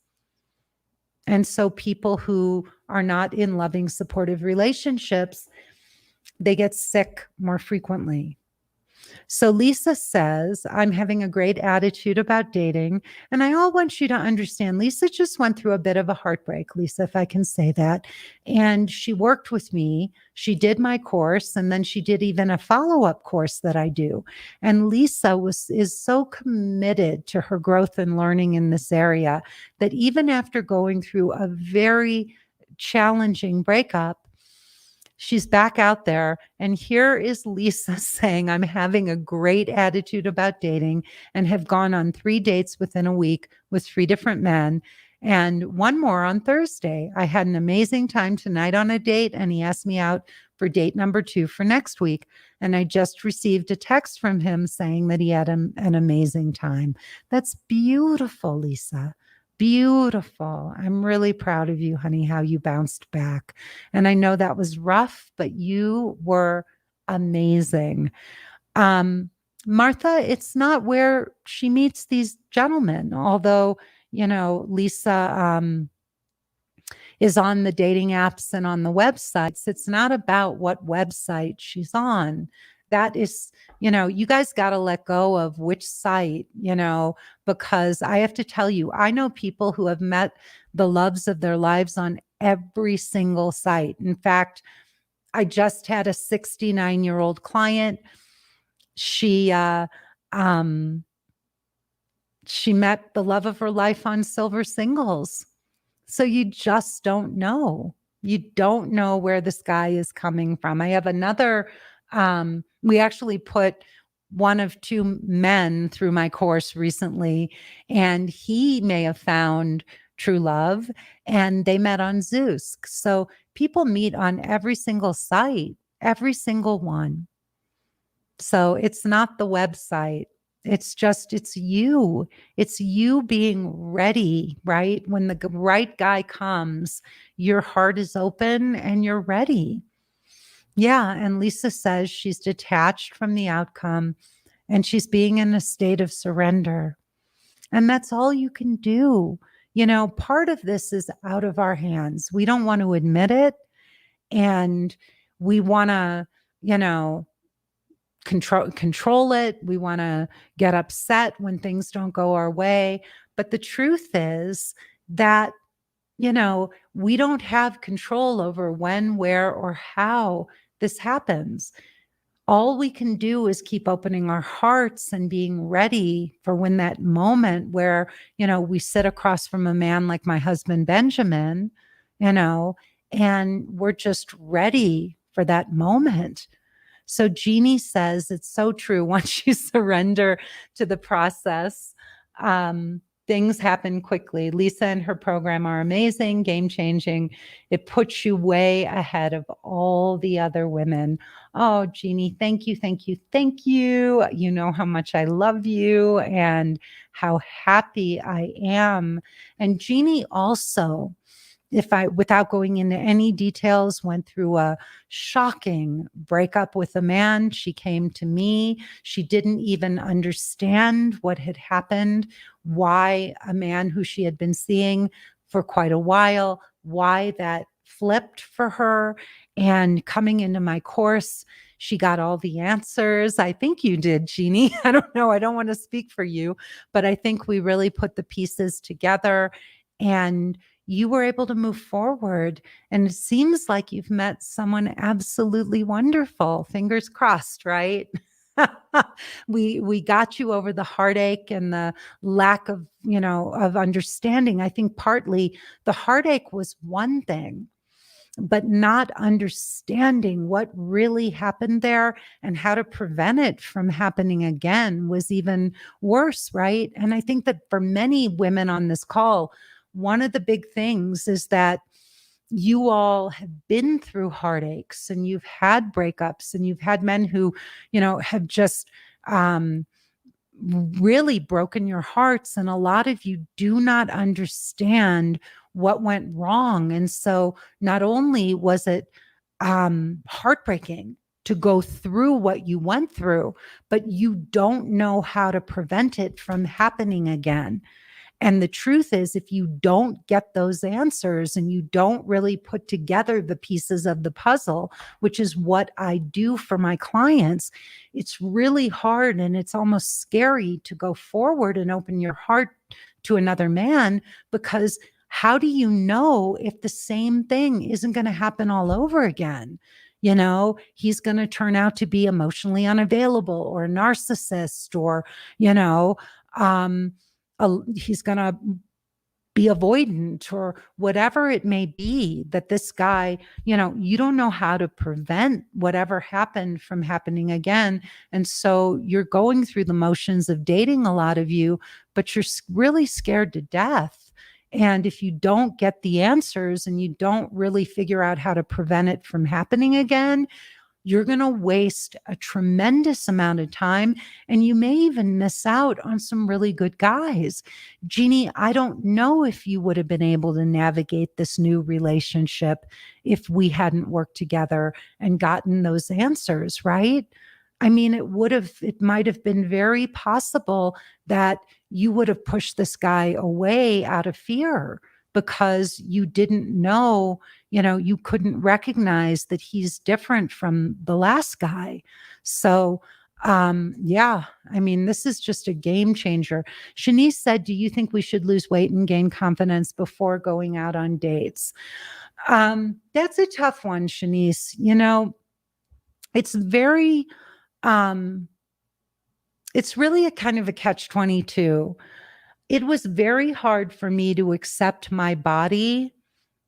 And so people who are not in loving, supportive relationships, they get sick more frequently. So Lisa says, I'm having a great attitude about dating. And I all want you to understand, Lisa just went through a bit of a heartbreak, Lisa, if I can say that. And she worked with me. She did my course, and then she did even a follow-up course that I do. And Lisa is so committed to her growth and learning in this area that even after going through a very challenging breakup, she's back out there. And here is Lisa saying, I'm having a great attitude about dating and have gone on 3 dates within a week with 3 different men and one more on Thursday. I had an amazing time tonight on a date, and he asked me out for date number 2 for next week. And I just received a text from him saying that he had an amazing time. That's beautiful, Lisa. Beautiful. I'm really proud of you, honey, how you bounced back. And I know that was rough, but you were amazing. Martha, it's not where she meets these gentlemen, although, Lisa is on the dating apps and on the websites. It's not about what website she's on. That is, you guys got to let go of which site, because I have to tell you, I know people who have met the loves of their lives on every single site. In fact, I just had a 69-year-old client. She met the love of her life on Silver Singles. So you just don't know. You don't know where this guy is coming from. I have another, we actually put one of 2 men through my course recently, and he may have found true love, and they met on Zeus. So people meet on every single site, every single one. So it's not the website. It's you. It's you being ready, right? When the right guy comes, your heart is open and you're ready. Yeah. And Lisa says she's detached from the outcome and she's being in a state of surrender. And that's all you can do. Part of this is out of our hands. We don't want to admit it. And we want to, control it. We want to get upset when things don't go our way. But the truth is that, we don't have control over when, where, or how this happens. All we can do is keep opening our hearts and being ready for when that moment where, we sit across from a man like my husband, Benjamin, and we're just ready for that moment. So Jeannie says it's so true. Once you surrender to the process, things happen quickly. Lisa and her program are amazing, game-changing. It puts you way ahead of all the other women. Oh, Jeannie, thank you, thank you, thank you. You know how much I love you and how happy I am. And Jeannie also, without going into any details, went through a shocking breakup with a man. She came to me. She didn't even understand what had happened, why a man who she had been seeing for quite a while, why that flipped for her. And coming into my course, she got all the answers. I think you did, Jeannie. I don't know. I don't want to speak for you, but I think we really put the pieces together and you were able to move forward. And it seems like you've met someone absolutely wonderful. Fingers crossed, right? We got you over the heartache and the lack of, of understanding. I think partly the heartache was one thing, but not understanding what really happened there and how to prevent it from happening again was even worse, right? And I think that for many women on this call, one of the big things is that you all have been through heartaches and you've had breakups and you've had men who, have just really broken your hearts. And a lot of you do not understand what went wrong. And so not only was it heartbreaking to go through what you went through, but you don't know how to prevent it from happening again. And the truth is, if you don't get those answers and you don't really put together the pieces of the puzzle, which is what I do for my clients, it's really hard and it's almost scary to go forward and open your heart to another man, because how do you know if the same thing isn't going to happen all over again? He's going to turn out to be emotionally unavailable or a narcissist, or, um, he's going to be avoidant, or whatever it may be, that this guy, you don't know how to prevent whatever happened from happening again. And so you're going through the motions of dating a lot of you, but you're really scared to death. And if you don't get the answers and you don't really figure out how to prevent it from happening again, you're going to waste a tremendous amount of time, and you may even miss out on some really good guys. Jeannie, I don't know if you would have been able to navigate this new relationship if we hadn't worked together and gotten those answers, right? I mean, it might have been very possible that you would have pushed this guy away out of fear because you didn't know, you couldn't recognize that he's different from the last guy. So, yeah, I mean, this is just a game changer. Shanice said, do you think we should lose weight and gain confidence before going out on dates? That's a tough one, Shanice. It's very, it's really a kind of a catch-22. It was very hard for me to accept my body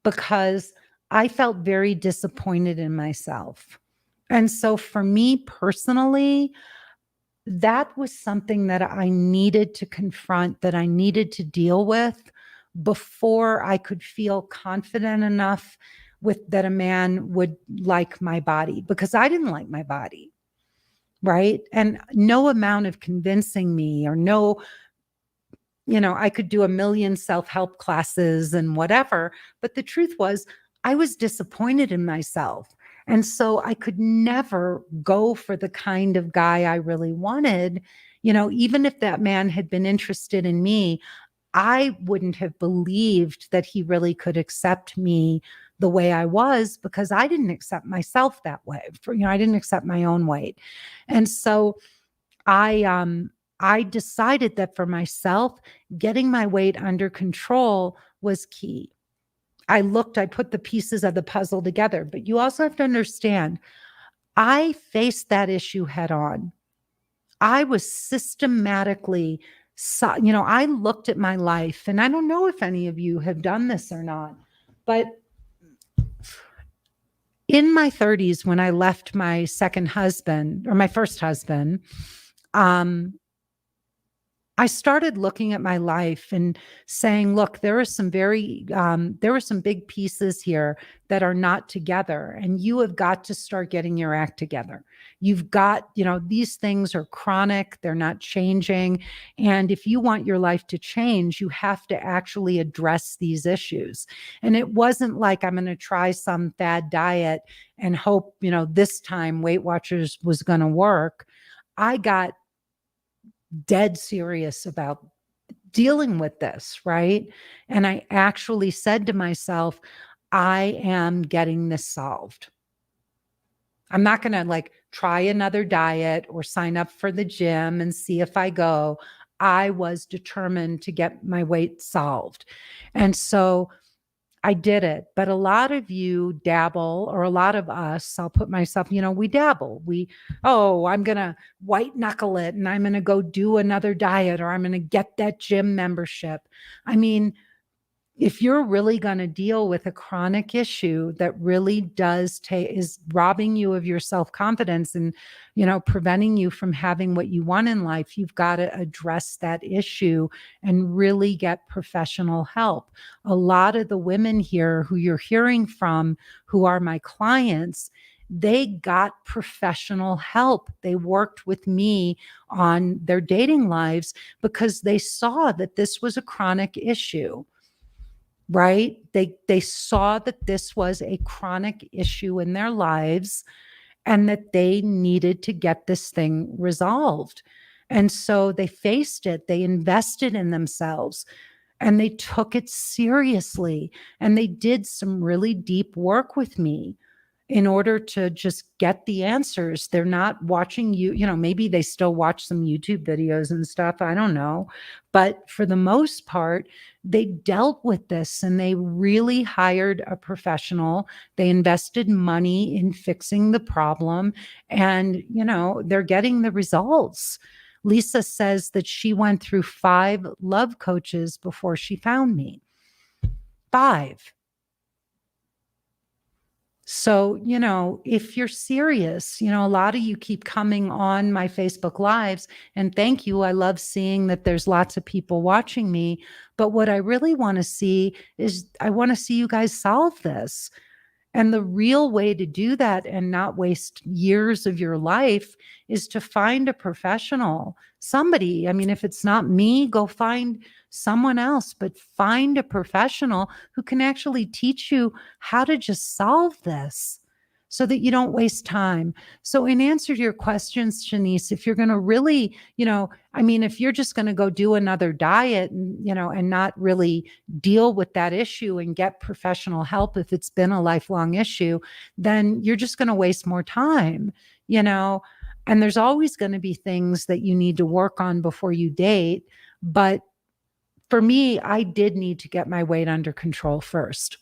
because I felt very disappointed in myself. And so for me personally, that was something that I needed to confront, that I needed to deal with before I could feel confident enough with that a man would like my body, because I didn't like my body. Right. And no amount of convincing me, or I could do a million self-help classes and whatever. But the truth was, I was disappointed in myself. And so I could never go for the kind of guy I really wanted. Even if that man had been interested in me, I wouldn't have believed that he really could accept me the way I was, because I didn't accept myself that way. I didn't accept my own weight. And so I decided that for myself, getting my weight under control was key. I put the pieces of the puzzle together, but you also have to understand, I faced that issue head on. I was systematically, I looked at my life, and I don't know if any of you have done this or not, but in my 30s, when I left my second husband, or my first husband, I started looking at my life and saying, look, there are some big pieces here that are not together, and you have got to start getting your act together. You've got, these things are chronic, they're not changing. And if you want your life to change, you have to actually address these issues. And it wasn't like I'm going to try some fad diet and hope, this time Weight Watchers was going to work. I got dead serious about dealing with this, right? And I actually said to myself, I am getting this solved. I'm not going to try another diet or sign up for the gym and see if I go. I was determined to get my weight solved. And so I did it. But a lot of you dabble, or a lot of us, I'll put myself, we dabble. I'm going to white knuckle it, and I'm going to go do another diet, or I'm going to get that gym membership. I mean, if you're really going to deal with a chronic issue that really is robbing you of your self-confidence and, preventing you from having what you want in life, you've got to address that issue and really get professional help. A lot of the women here who you're hearing from, who are my clients, they got professional help. They worked with me on their dating lives because they saw that this was a chronic issue. Right? They saw that this was a chronic issue in their lives, and that they needed to get this thing resolved. And so they faced it. They invested in themselves. and they took it seriously, and they did some really deep work with me in order to just get the answers. They're not watching maybe they still watch some YouTube videos and stuff. I don't know. But for the most part, they dealt with this and they really hired a professional. They invested money in fixing the problem, and, they're getting the results. Lisa says that she went through 5 love coaches before she found me. 5. So, if you're serious, a lot of you keep coming on my Facebook Lives, and thank you. I love seeing that there's lots of people watching me. But what I really want to see is I want to see you guys solve this. And the real way to do that and not waste years of your life is to find a professional, somebody. I mean, if it's not me, go find someone else, but find a professional who can actually teach you how to just solve this so that you don't waste time. So in answer to your questions, Shanice, if you're going to really, if you're just going to go do another diet and not really deal with that issue and get professional help, if it's been a lifelong issue, then you're just going to waste more time, and there's always going to be things that you need to work on before you date. But for me, I did need to get my weight under control first.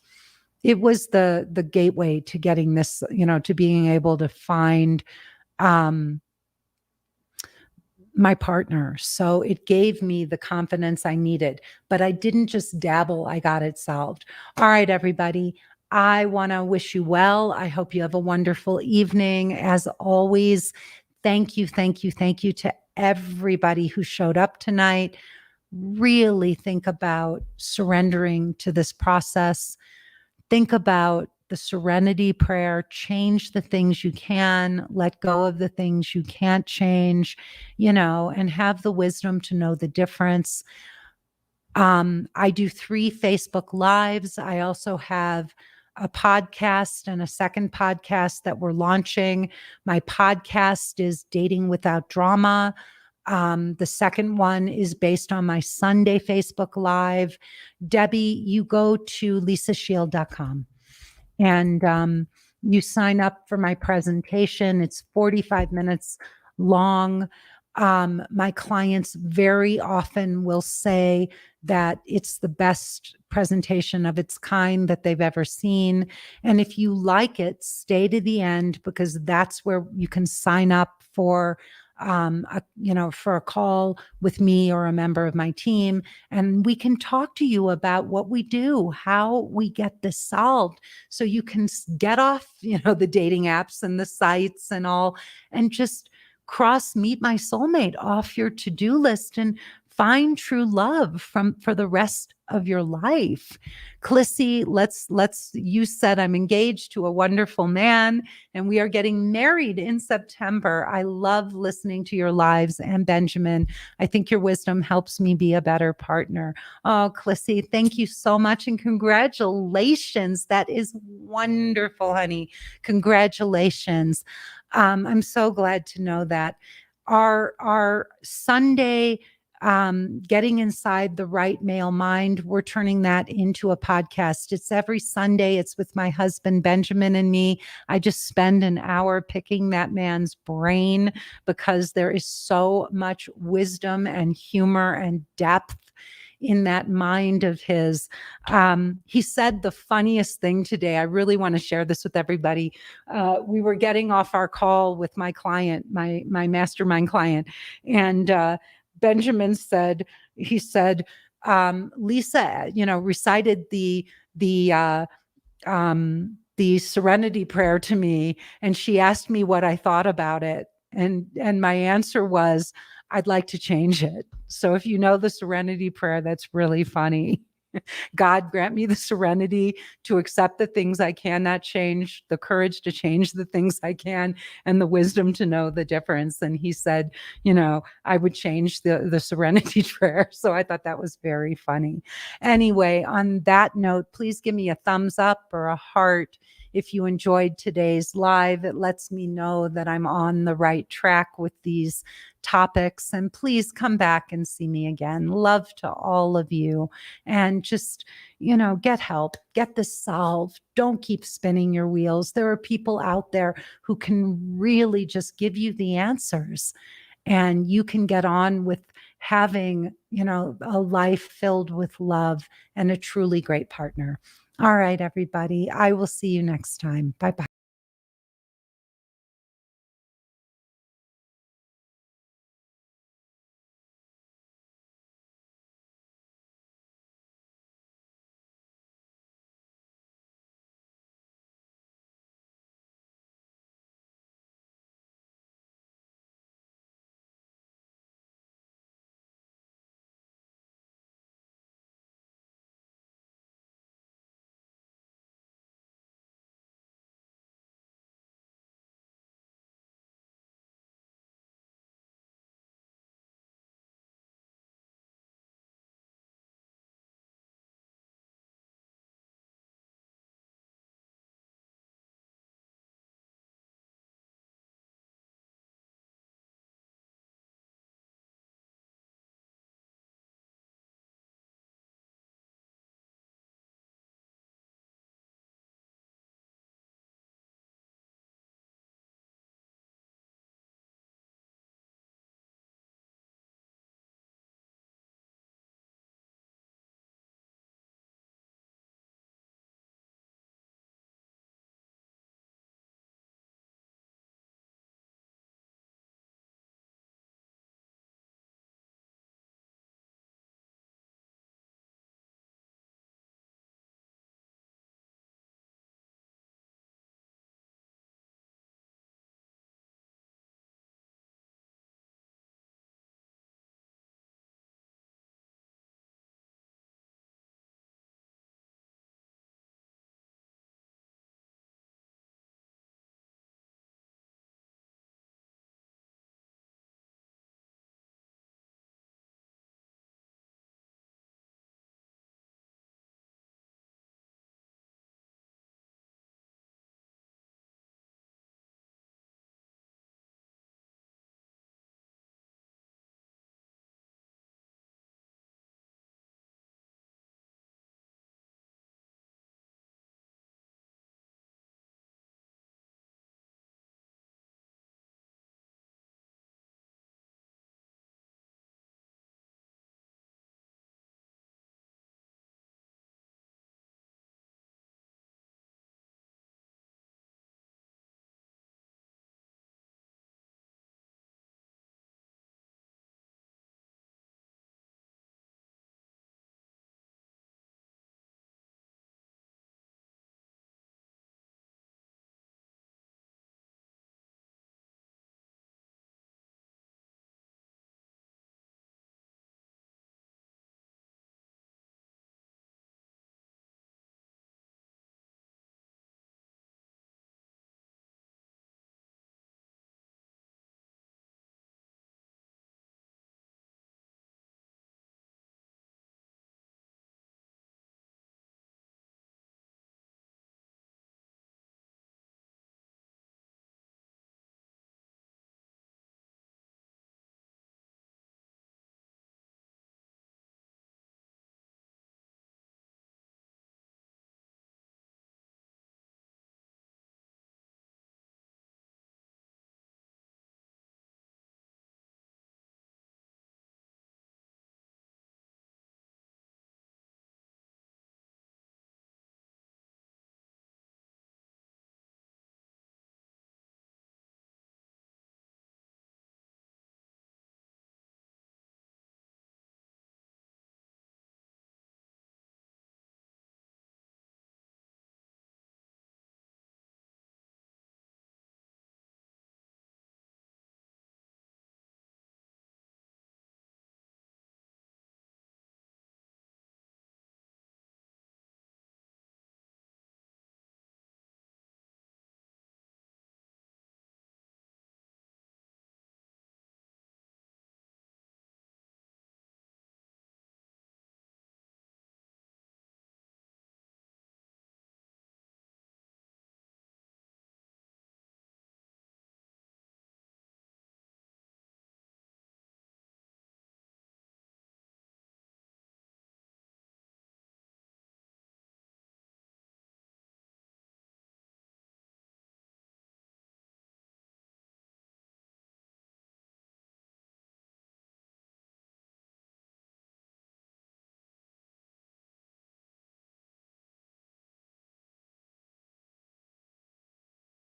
It was the gateway to getting this, to being able to find my partner. So it gave me the confidence I needed, but I didn't just dabble. I got it solved. All right, everybody. I want to wish you well. I hope you have a wonderful evening. As always, thank you, thank you, thank you to everybody who showed up tonight. Really think about surrendering to this process. Think about the Serenity Prayer. Change the things you can, let go of the things you can't change, and have the wisdom to know the difference. I do 3 Facebook Lives. I also have a podcast and a second podcast that we're launching. My podcast is Dating Without Drama. The second one is based on my Sunday Facebook Live. Debbie, you go to lisashield.com and you sign up for my presentation. It's 45 minutes long. My clients very often will say that it's the best presentation of its kind that they've ever seen. And if you like it, stay to the end, because that's where you can sign up for for a call with me or a member of my team, and we can talk to you about what we do, how we get this solved, so you can get off, the dating apps and the sites and all, and just meet my soulmate off your to-do list and find true love for the rest of your life. Clissy, you said I'm engaged to a wonderful man and we are getting married in September. I love listening to your lives. And Benjamin, I think your wisdom helps me be a better partner. Oh, Clissy, thank you so much. And congratulations. That is wonderful, honey. Congratulations. I'm so glad to know that. Our Sunday, Getting Inside the Right Male Mind, we're turning that into a podcast. It's every Sunday. It's with my husband, Benjamin, and me. I just spend an hour picking that man's brain because there is so much wisdom and humor and depth in that mind of his. He said the funniest thing today. I really want to share this with everybody. We were getting off our call with my client, my mastermind client, and Benjamin said, Lisa, recited the Serenity Prayer to me, and she asked me what I thought about it. And my answer was, I'd like to change it. So if you know the Serenity Prayer, that's really funny. God, grant me the serenity to accept the things I cannot change, the courage to change the things I can, and the wisdom to know the difference. And he said, I would change the Serenity Prayer. So I thought that was very funny. Anyway, on that note, please give me a thumbs up or a heart if you enjoyed today's live. It lets me know that I'm on the right track with these topics. And please come back and see me again. Love to all of you. And just, get help, get this solved. Don't keep spinning your wheels. There are people out there who can really just give you the answers, and you can get on with having, a life filled with love and a truly great partner. All right, everybody. I will see you next time. Bye bye.